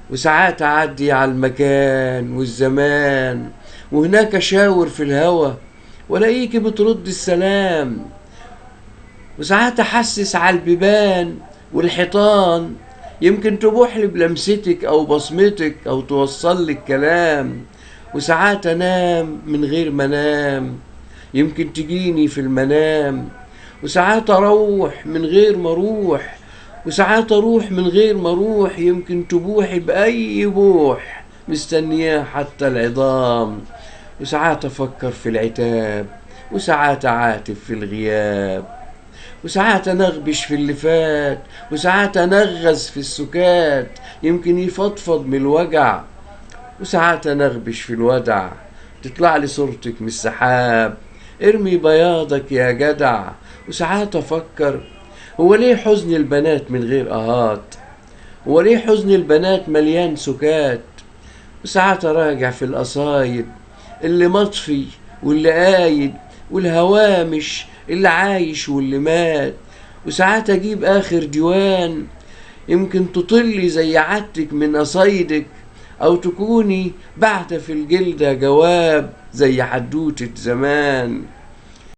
وساعات أعدي على المكان والزمان، وهناك أشاور في الهوا ولاقيكي بترد السلام. وساعات أحسس على البيبان والحيطان، يمكن تبوحلي بلمستك أو بصمتك أو توصلي الكلام. وساعات أنام من غير ما أنام، يمكن تجيني في المنام. وساعات أروح من غير ما أروح، وساعات أروح من غير ما أروح، يمكن تبوحي بأي بوح مستنياه حتى العظام. وساعات أفكر في العتاب، وساعات أعاتب في الغياب، وساعات أنغبش في اللي فات، وساعات أنغز في السكات، يمكن يفضفض من الوجع. وساعات أنغبش في الودع، تطلع لي صورتك من السحاب، ارمي بياضك يا جدع. وساعات أفكر، هو ليه حزن البنات من غير آهات؟ هو ليه حزن البنات مليان سكات؟ وساعات أراجع في القصايد اللي مطفي واللي قايد، والهوامش اللي عايش واللي مات. وساعات أجيب آخر ديوان، يمكن تطلي زي عادتك من قصايدك، أو تكوني بعت في الجلدة جواب زي حدوتة زمان.